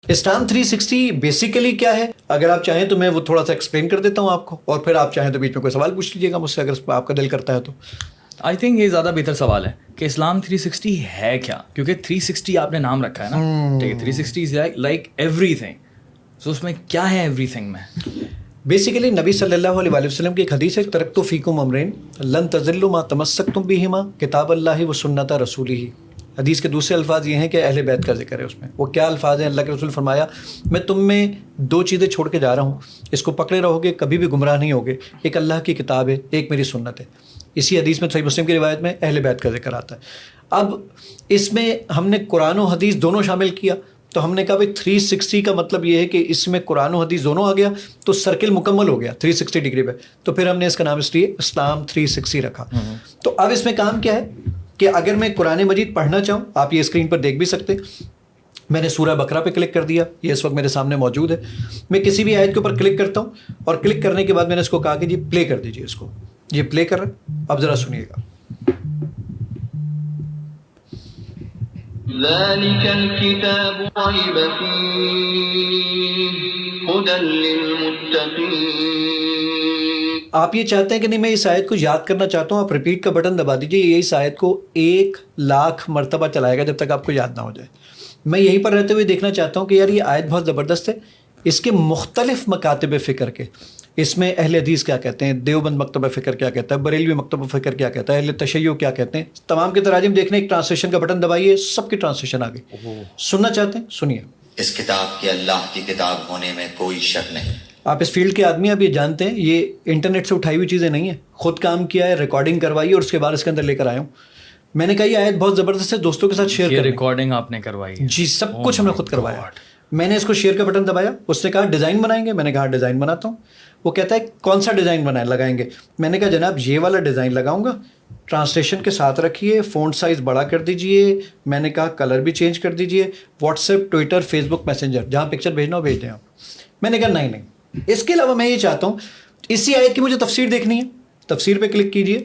اسلام 360 basically کیا ہے؟ اگر آپ چاہیں تو میں وہ تھوڑا سا ایکسپلین کر دیتا ہوں آپ کو، اور پھر آپ چاہیں تو بیچ میں کوئی سوال پوچھ لیجیے گا مجھ سے اگر آپ کا دل کرتا ہے تو. آئی تھنک یہ زیادہ بہتر سوال ہے کہ اسلام 360 ہے کیا، کیونکہ 360 آپ نے نام رکھا ہے نا، ٹھیک ہے، 360 از لائک ایوری تھنگ. سو اس میں کیا ہے ایوری تھنگ میں؟ بیسیکلی نبی صلی اللہ علیہ وآلہ وسلم کی ایک حدیث ہے، ترکت فیکم امرین لن تضلوا ما تمسکتم بہما کتاب اللہ و سنت رسولہ. حدیث کے دوسرے الفاظ یہ ہیں کہ اہل بیت کا ذکر ہے اس میں. وہ کیا الفاظ ہیں؟ اللہ کے رسول فرمایا میں تم میں دو چیزیں چھوڑ کے جا رہا ہوں، اس کو پکڑے رہو گے کبھی بھی گمراہ نہیں ہوگے. ایک اللہ کی کتاب ہے، ایک میری سنت ہے. اسی حدیث میں صحیح مسلم کی روایت میں اہل بیت کا ذکر آتا ہے. اب اس میں ہم نے قرآن و حدیث دونوں شامل کیا، تو ہم نے کہا بھائی 360 کا مطلب یہ ہے کہ اس میں قرآن و حدیث دونوں آ گیا تو سرکل مکمل ہو گیا 360 ڈگری پہ. تو پھر ہم نے اس کا نام اس لیے اسلام 360 رکھا. تو اب اس میں کام کیا ہے کہ اگر میں قرآن مجید پڑھنا چاہوں، آپ یہ اسکرین پر دیکھ بھی سکتے، میں نے سورہ بقرہ پہ کلک کر دیا، یہ اس وقت میرے سامنے موجود ہے. میں کسی بھی آیت کے اوپر کلک کرتا ہوں اور کلک کرنے کے بعد میں نے اس کو کہا کہ جی پلے کر دیجیے اس کو. یہ پلے کر رہا ہے، اب ذرا سنیے گا. ذلك الكتاب ريب فيه هدى للمتقين. آپ یہ چاہتے ہیں کہ نہیں میں اس آیت کو یاد کرنا چاہتا ہوں، آپ ریپیٹ کا بٹن دبا دیجیے، یہ اس آیت کو 1,00,000 مرتبہ چلائے گا جب تک آپ کو یاد نہ ہو جائے. میں یہیں پر رہتے ہوئے دیکھنا چاہتا ہوں کہ یار یہ آیت بہت زبردست ہے. اس کے مختلف مکاتب فکر کے، اس میں اہل حدیث کیا کہتے ہیں، دیوبند مکتبہ فکر کیا کہتا ہے، بریلوی مکتبہ فکر کیا کہتا ہے، اہل تشیع کیا کہتے ہیں، تمام کے تراجم دیکھنے، ایک ٹرانسلیشن کا بٹن دبائیے، سب کی ٹرانسلیشن آ گئی. سننا چاہتے ہیں؟ سنیے. اس کتاب کے اللہ کی کتاب ہونے میں کوئی شک نہیں. آپ اس فیلڈ کے آدمی اب یہ جانتے ہیں یہ انٹرنیٹ سے اٹھائی ہوئی چیزیں نہیں ہیں، خود کام کیا ہے، ریکارڈنگ کروائی اور اس کے بعد اس کے اندر لے کر آیا ہوں. میں نے کہا یہ آیت بہت زبردست ہے، دوستوں کے ساتھ شیئر کریں. ریکارڈنگ آپ نے کروائی ہے؟ جی سب کچھ ہم نے خود کروایا. میں نے اس کو شیئر کا بٹن دبایا، اس نے کہا ڈیزائن بنائیں گے، میں نے کہا ڈیزائن بناتا ہوں. وہ کہتا ہے کون سا ڈیزائن لگائیں گے؟ میں نے کہا جناب یہ والا ڈیزائن لگاؤں گا، ٹرانسلیشن کے ساتھ رکھیے، فونٹ سائز بڑا کر دیجئے. میں نے کہا کلر بھی چینج کر دیجئے، واٹس ایپ، ٹویٹر، فیس بک، میسنجر، جہاں پکچر بھیجنا ہو بھیج دیں آپ. میں نے کہا نہیں. اس کے علاوہ میں یہ چاہتا ہوں اسی آیت کی مجھے تفسیر دیکھنی ہے. تفسیر پہ کلک کیجئے.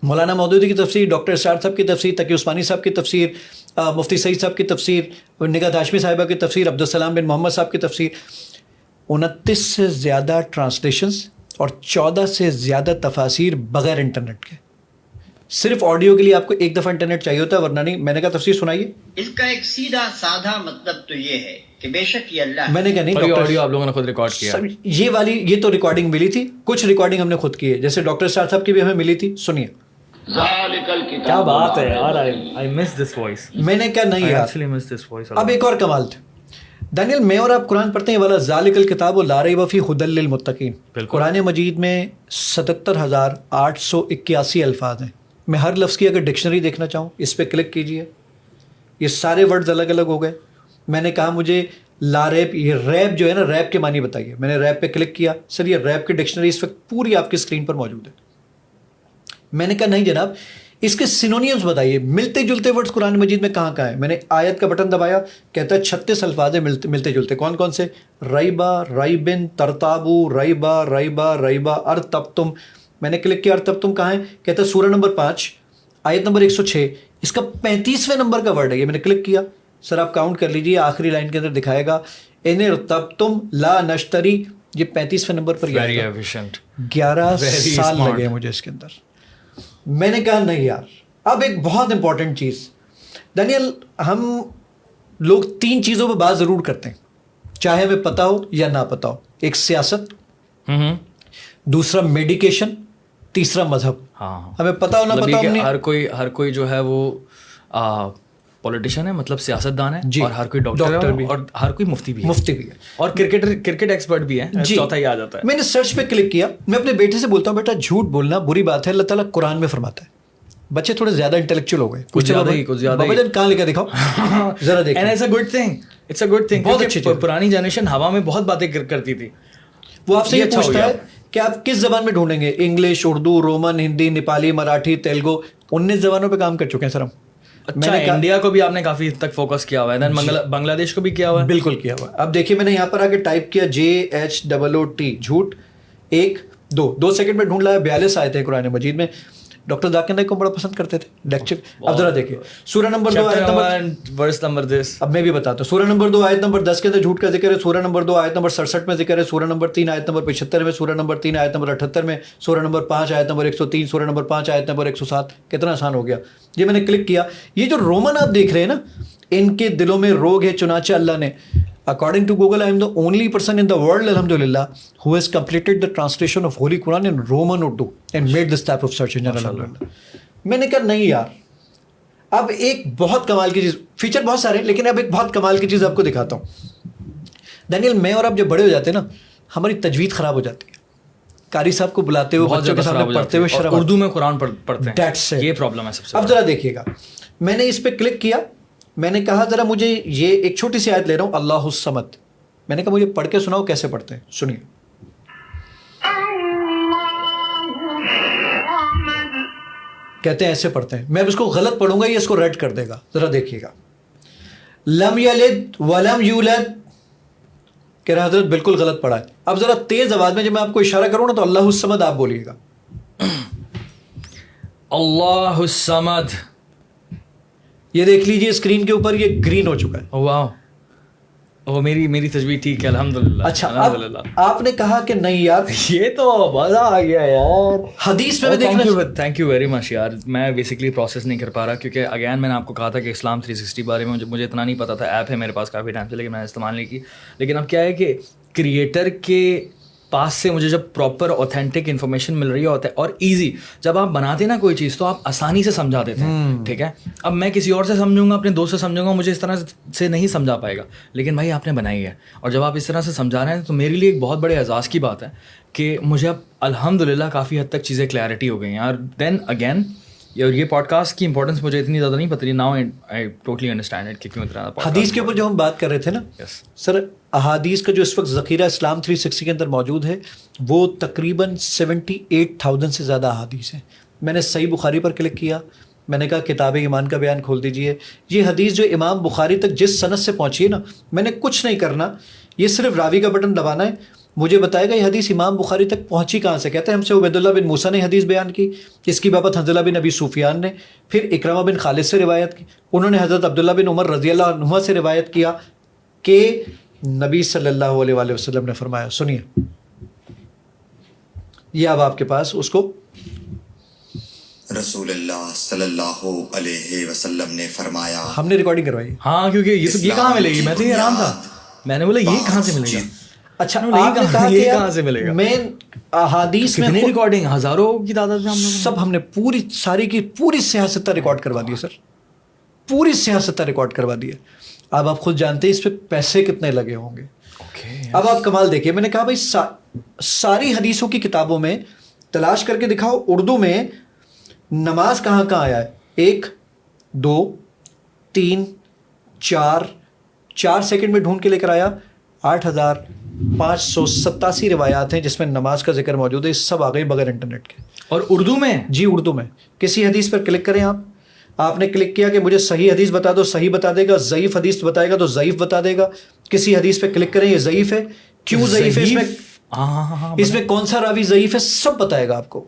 مولانا مودودی کی تفسیر، ڈاکٹر اسرار صاحب کی تفسیر، تقی عثمانی صاحب کی تفسیر، مفتی سعید صاحب کی تفسیر، نگہت ہاشمی صاحبہ کی تفسیر، عبدالسلام بن محمد صاحب کی تفسیر. 29 سے زیادہ ٹرانسلیشنز اور 14 سے زیادہ تفاسیر بغیر انٹرنیٹ کے. صرف آڈیو کے لیے آپ کو ایک دفعہ انٹرنیٹ چاہیے ہوتا ہے، ورنہ نہیں. میں نے کہا تفسیر سنائیے. اس کا ایک سیدھا سادہ مطلب تو یہ ہے کہ بے شک یہ اللہ. میں نے کہا نہیں ڈاکٹر، ڈاکٹر، آڈیو آپ لوگوں نے خود ریکارڈ کیا؟ یہ والی یہ تو ریکارڈنگ ملی تھی، کچھ ریکارڈنگ ہم نے خود کی ہے، جیسے ڈاکٹر اسرار صاحب کی بھی ہمیں ملی تھی. سنیے. ذالک الکتاب. کیا بات ہے یار، I miss this voice. میں نے کہا نہیں I یار. actually miss this voice. اب ایک اور کمال تھا دانیل، میں اور آپ قرآن پڑھتے ہیں والا ذالک الکتاب لا ریب فیہ ھدی للمتقین. قرآن مجید میں 77,881 الفاظ ہیں. میں ہر لفظ کی اگر ڈکشنری دیکھنا چاہوں اس پہ کلک کیجئے، یہ سارے ورڈز الگ الگ ہو گئے. میں نے کہا مجھے لا ریب، یہ ریب جو ہے نا، ریب کے معنی بتائیے. میں نے ریب پہ کلک کیا، سر یہ ریب کی ڈکشنری اس وقت پوری آپ کی اسکرین پر موجود ہے. میں نے کہا نہیں جناب، اس کے سینونیمز بتائیے، ملتے جلتے ورڈز قرآن مجید میں کہاں کہاں ہیں. میں نے آیت کا بٹن دبایا، کہتا ہے 36 الفاظ ہیں ملتے جلتے. کون کون سے؟ ریبا، ریبن، ترتابو، ریبا، ریبا، ریبا، ارتبتم. میں نے کلک کیا، ارتبتم کہاں ہے؟ کہتا ہے سورہ نمبر 5 آیت نمبر 106. اس کا 35ویں نمبر کا ورڈ ہے یہ. میں نے کلک کیا، سر آپ کاؤنٹ کر لیجیے، آخری لائن کے اندر دکھائے گا ان ارتبتم لا نشتری، یہ 35ویں نمبر پر. 11 سال لگے مجھے اس کے اندر. میں نے کہا نہیں یار. اب ایک بہت امپورٹنٹ چیز دانیل، ہم لوگ 3 چیزوں پہ بات ضرور کرتے ہیں، چاہے ہمیں پتہ ہو یا نہ پتہ ہو. ایک سیاست، دوسرا میڈیکیشن، تیسرا مذہب. ہمیں پتہ ہو نہ پتہ ہو. ہر کوئی جو ہے وہ پولیٹیشین ہے، مطلب سیاست دان ہے، اور ہر کوئی ڈاکٹر بھی، اور ہر کوئی مفتی بھی ہے، اور کرکٹ ایکسپرٹ بھی ہے. چوتھا ہی آ جاتا ہے. میں نے سرچ پہ کلک کیا. میں اپنے بیٹے سے بولتا ہوں بیٹا جھوٹ بولنا بری بات ہے، اللہ تعالیٰ قرآن میں فرماتا ہے. بچے تھوڑے زیادہ انٹلیکچوئل ہو گئے، کچھ زیادہ بابا جان کہاں لے کے دکھاؤ ذرا دیکھیں. And it's a good thing, it's a good thing. بہت اچھی چیز. پرانی جنریشن ہوا میں بہت باتیں کرتی تھی. وہ آپ سے یہ پوچھتا ہے کہ آپ کس زبان میں ڈھونڈیں گے، انگلش، اردو، رومن، ہندی، نیپالی، مراٹھی، تیلگو. 19 زبانوں پہ کام کر چکے ہیں سر ہم. اچھا، انڈیا کو بھی آپ نے کافی حد تک فوکس کیا ہوا ہے، بنگلہ دیش کو بھی کیا ہوا ہے. بالکل کیا ہوا ہے. اب دیکھیے میں نے یہاں پر آ کے ٹائپ کیا JHOOT، جھوٹ. 2 سیکنڈ میں ڈھونڈ لایا. 42 آیتیں ہیں قرآن مجید میں. ڈاکٹر ذاکر نائک کو بڑا پسند کرتے تھے لیکچر. اب ذرا دیکھیے سورہ نمبر 2 آیت نمبر ورس نمبر دس. اب میں بھی بتاتا ہوں. سورہ نمبر 2 آیت نمبر 10 کے اندر جھوٹ کا ذکر ہے. سورہ نمبر 2 آیت نمبر 67 میں ذکر ہے. سورہ نمبر 3 آیت نمبر 75 میں. سورہ نمبر 3 آیت نمبر 78 میں. سورہ نمبر 5 آیت نمبر 103. سورہ نمبر 5 آیت نمبر 107. کتنا آسان ہو گیا. یہ میں نے کلک کیا. یہ جو رومن آپ دیکھ رہے ہیں نا, ان کے دلوں میں روگ ہے, چنانچہ اللہ نے according to Google I am the only person in the world alhamdulillah who has completed the translation of Holy Quran in Roman Urdu and made this type of search engine alhamdulillah. میں نے کہا نہیں یار, اب ایک بہت کمال کی چیز, فیچر بہت سارے ہیں لیکن اب ایک بہت کمال کی چیز آپ کو دکھاتا ہوں. دانیل میں اور آپ جب بڑے ہو جاتے ہیں نا, ہماری تجوید خراب ہو جاتی ہے. قاری صاحب کو بلاتے ہوئے بچوں کے سامنے پڑھتے ہوئے شرم, اردو میں قرآن پڑھتے ہیں. That's it. یہ پرابلم ہے سب سے. اب ذرا دیکھیے گا, میں نے اس پہ کلک کیا. میں نے کہا ذرا مجھے یہ ایک چھوٹی سی آیت لے رہا ہوں, اللہ الصمد. میں نے کہا مجھے پڑھ کے سناؤ کیسے پڑھتے ہیں, سنیے. کہتے ہیں ایسے پڑھتے ہیں. میں اب اس کو غلط پڑھوں گا, یہ اس کو ریڈ کر دے گا. ذرا دیکھیے گا. لم یلد ولم یولد, کہہ رہا حضرت بالکل غلط پڑھا ہے. اب ذرا تیز آواز میں جب میں آپ کو اشارہ کروں نا تو اللہ الصمد آپ بولیے گا. اللہ الصمد. یہ دیکھ لیجیے اسکرین کے اوپر یہ گرین ہو چکا ہے. واو, وہ میری تجوید ٹھیک ہے الحمدللہ. اچھا, اب آپ نے کہا کہ نہیں یار یہ تو مزہ آ گیا یار. حدیث میں بھی دیکھنا. تھینک یو ویری مچ یار. میں بیسکلی پروسیس نہیں کر پا رہا کیونکہ اگین میں نے آپ کو کہا تھا کہ اسلام 360 بارے میں مجھے اتنا نہیں پتا تھا. ایپ ہے میرے پاس کافی ٹائم سے لیکن میں نے استعمال نہیں کی. لیکن اب کیا ہے کہ کریٹر کے پاس سے مجھے جب پراپر اوتھینٹک انفارمیشن مل رہی ہوتا ہے اور ایزی, جب آپ بناتے ہیں نا کوئی چیز تو آپ آسانی سے سمجھا دیتے ہیں. ٹھیک ہے, اب میں کسی اور سے سمجھوں گا, اپنے دوست سے سمجھوں گا, مجھے اس طرح سے نہیں سمجھا پائے گا. لیکن بھائی آپ نے بنائی ہے, اور جب آپ اس طرح سے سمجھا رہے ہیں تو میرے لیے ایک بہت بڑے اعزاز کی بات ہے کہ مجھے اب الحمدللہ کافی حد تک چیزیں کلیئرٹی ہو گئی ہیں. اور دین اگین یہ پوڈ کاسٹ کی امپورٹنس مجھے اتنی زیادہ نہیں پتہ. Now I totally understand it کہ کیوں اتنا حدیث کے اوپر جو ہم بات کر رہے تھے نا سر, احادیث کا جو اس وقت ذخیرہ اسلام 360 کے اندر موجود ہے وہ تقریباً 78,000 سے زیادہ احادیث ہیں. میں نے صحیح بخاری پر کلک کیا. میں نے کہا کتاب ایمان کا بیان کھول دیجئے. یہ حدیث جو امام بخاری تک جس سند سے پہنچی ہے نا, میں نے کچھ نہیں کرنا, یہ صرف راوی کا بٹن دبانا ہے, مجھے بتائے گا یہ حدیث امام بخاری تک پہنچی کہاں سے. کہتے ہیں ہم سے عبید اللہ بن موسیٰ نے حدیث بیان کی, اس کی بابت حنظلہ بن ابی سفیان نے, پھر اکرمہ بن خالد سے روایت کی, انہوں نے حضرت عبداللہ بن عمر رضی اللہ عنہ سے روایت کیا کہ نبی صلی اللہ علیہ وآلہ وسلم نے فرمایا. سنیے یہ اب آپ کے پاس اس کو, رسول اللہ صلی اللہ علیہ وسلم نے فرمایا. ہم نے ریکارڈنگ کروائی. ہاں کیونکہ یہ کہاں ملے گی, میں تو یہ حیران تھا. میں نے بولا یہ کہاں سے ملے گا. اچھا آپ نے کہا کہ کہاں سے ملے گا. مین احادیث میں کتنی ریکارڈنگ, ہزاروں کی تعداد میں سب ہم نے پوری ساری کی پوری سیاستہ ریکارڈ کروا دی سر, پوری سیاستہ ریکارڈ کروا دی ہے. اب آپ خود جانتے ہیں اس پہ پیسے کتنے لگے ہوں گے. اب آپ کمال دیکھیے, میں نے کہا بھائی ساری حدیثوں کی کتابوں میں تلاش کر کے دکھاؤ اردو میں نماز کہاں کہاں آیا ہے. 1 2 3 4 سیکنڈ میں ڈھونڈ کے لے کر آیا. 8,587 روایات ہیں جس میں نماز کا ذکر موجود ہے. سب آ گئی بغیر انٹرنیٹ کے. اور اردو میں, جی اردو میں. کسی حدیث پر کلک کریں آپ نے کلک کیا کہ مجھے صحیح حدیث بتا دو, صحیح بتا دے گا. ضعیف حدیث بتائے گا تو ضعیف بتا دے گا. کسی حدیث پہ کلک کریں یہ ضعیف ہے, کیوں ضعیف ہے, اس میں کون سا راوی ضعیف ہے, سب بتائے گا آپ کو,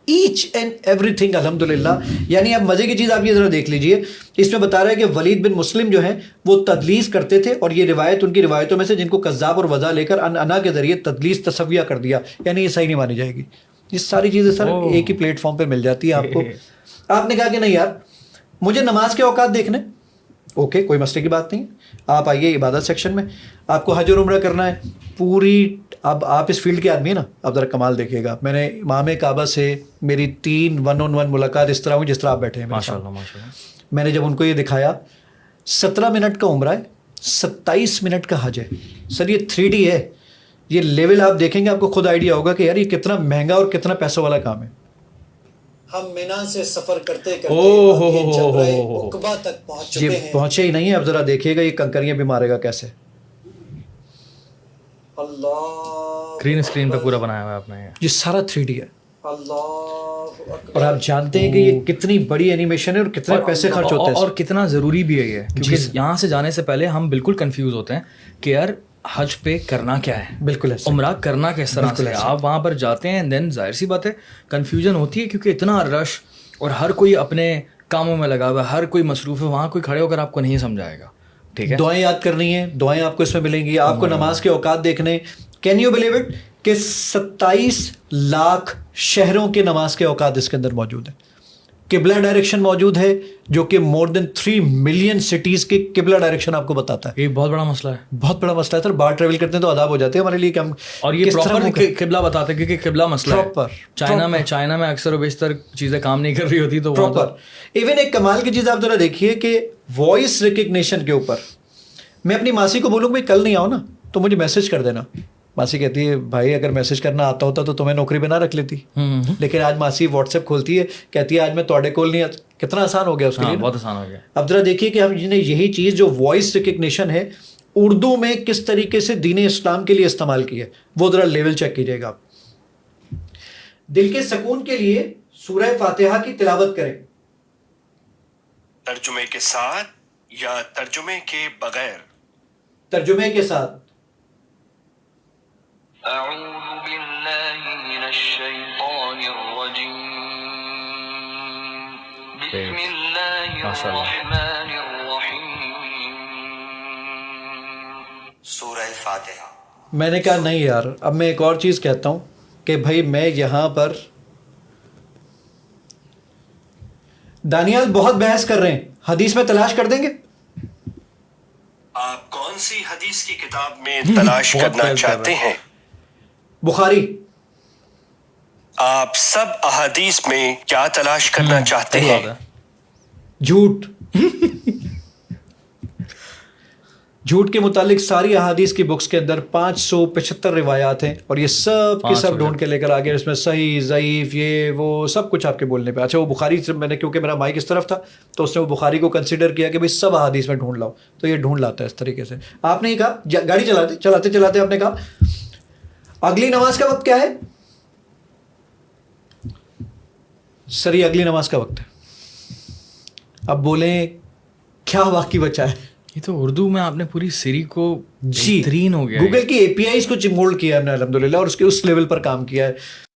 ایچ اینڈ ایوری تھنگ الحمدللہ. یعنی اب مزے کی چیز آپ یہ ذرا دیکھ لیجئے, اس میں بتا رہا ہے کہ ولید بن مسلم جو ہیں وہ تدلیس کرتے تھے, اور یہ روایت ان کی روایتوں میں سے جن کو کذاب اور وضع لے کر انا کے ذریعے تدلیس تسویہ کر دیا, یعنی یہ صحیح نہیں مانی جائے گی. یہ ساری چیزیں سر ایک ہی پلیٹ فارم پہ مل جاتی ہے آپ کو. آپ نے کہا کہ نہیں یار مجھے نماز کے اوقات دیکھنے, اوکے کوئی مسئلے کی بات نہیں. آپ آئیے عبادت سیکشن میں, آپ کو حج اور عمرہ کرنا ہے پوری. اب آپ اس فیلڈ کے آدمی ہیں نا, اب ذرا کمال دیکھیے گا. میں نے امام کعبہ سے میری 3 1-on-1 ملاقات اس طرح ہوئی جس طرح آپ بیٹھے ہیں. میں نے جب ان کو یہ دکھایا 17 منٹ کا عمرہ ہے, 27 منٹ کا حج ہے. سر یہ 3D ہے, یہ لیول آپ دیکھیں گے آپ کو خود آئیڈیا ہوگا کہ یار یہ کتنا مہنگا اور کتنا پیسوں والا کام ہے. ہم مینا سے سفر کرتے عقبہ تک پہنچ چکے ہیں. پہنچے ہی نہیں ہیں. اب ذرا دیکھیے گا یہ کنکریاں بھی مارے گا کیسے. اللہ گرین اسکرین پہ پورا بنایا ہوا ہے آپ نے. یہ سارا 3D ہے. اور آپ جانتے ہیں کہ یہ کتنی بڑی اینیمیشن ہے اور کتنے پیسے خرچ ہوتے ہیں اور کتنا ضروری بھی ہے یہ, کیونکہ یہاں سے جانے سے پہلے ہم بالکل کنفیوز ہوتے ہیں کہ یار حج پہ کرنا کیا ہے, بالکل ایسا عمرہ کرنا کس طرح سے. آپ وہاں پر جاتے ہیں دین ظاہر سی بات ہے کنفیوژن ہوتی ہے کیونکہ اتنا رش اور ہر کوئی اپنے کاموں میں لگا ہوا ہے, ہر کوئی مصروف ہے, وہاں کوئی کھڑے ہو کر آپ کو نہیں سمجھائے گا. ٹھیک ہے, دعائیں یاد کرنی ہیں, دعائیں آپ کو اس میں ملیں گی. آپ کو نماز کے اوقات دیکھنے, کین یو بلیو اٹ کہ 27 لاکھ شہروں کے نماز کے اوقات اس کے اندر موجود ہیں. قبلہ ڈائریکشن موجود ہے جو کہ مور دین 3 ملین سٹیز کے قبلہ ڈائریکشن آپ کو بتاتا ہے. یہ بہت بڑا مسئلہ ہے, بہت بڑا مسئلہ ہے سر. باہر ٹریول کرتے ہیں تو عذاب ہو جاتے ہیں ہمارے لیے کہ ہم اور یہ پراپر قبلہ بتاتے ہیں کیونکہ قبلہ مسئلہ ہے. چائنا میں اکثر و بیشتر چیزیں کام نہیں کر رہی ہوتی تو پراپر. ایون ایک کمال کی چیز آپ ذرا دیکھیے کہ وائس ریکگنیشن کے اوپر میں اپنی ماسی کو بولوں بھائی کل نہیں آؤ نا تو مجھے میسج کر دینا. ماسی کہتی ہے بھائی اگر میسج کرنا آتا ہوتا تو تمہیں نوکری پہ نہ رکھ لیتی, لیکن آج ماسی واٹس ایپ کھولتی ہے کہتی ہے آج میں تواڈے کول نہیں آتا. کتنا آسان ہو گیا اس کے لیے, بہت آسان ہو گیا. اب ذرا دیکھیے کہ ہم نے یہی چیز جو وائس ریکگنیشن ہے اردو میں کس طریقے سے دین اسلام کے لیے استعمال کی ہے, وہ ذرا لیول چیک کیجیے گا. دل کے سکون کے لیے سورہ فاتحہ کی تلاوت کریں. ترجمے کے ساتھ یا ترجمے کے بغیر؟ ترجمے کے ساتھ. أعوذ بالله من الشيطان الرجيم بسم الله الرحمن الرحيم. سورہ فاتحہ. میں نے کہا نہیں یار, اب میں ایک اور چیز کہتا ہوں کہ بھائی میں یہاں پر دانیال بہت بحث کر رہے ہیں, حدیث میں تلاش کر دیں گے. آپ کون سی حدیث کی کتاب میں تلاش کرنا چاہتے ہیں؟ بخاری. آپ سب احادیث میں کیا تلاش کرنا چاہتے ہیں؟ جھوٹ. جھوٹ کے متعلق ساری احادیث کی بکس کے اندر 575 روایات ہیں اور یہ سب کے سب ڈھونڈ کے لے کر آگے اس میں صحیح ضعیف یہ وہ سب کچھ آپ کے بولنے پہ. اچھا وہ بخاری سے میں نے کیونکہ میرا مائک اس طرف تھا تو اس نے وہ بخاری کو کنسیڈر کیا کہ بھائی سب احادیث میں ڈھونڈ لاؤ, تو یہ ڈھونڈ لاتا ہے اس طریقے سے. آپ نے یہ کہا گاڑی چلاتے آپ نے کہا اگلی نماز کا وقت کیا ہے سر, یہ اگلی نماز کا وقت ہے. اب بولیں کیا باقی بچا ہے. یہ تو اردو میں آپ نے پوری سری کو جی بہترین ہو گیا. گوگل کی APIs کو چمول کیا ہم نے الحمدللہ اور اس کے اس لیول پر کام کیا ہے.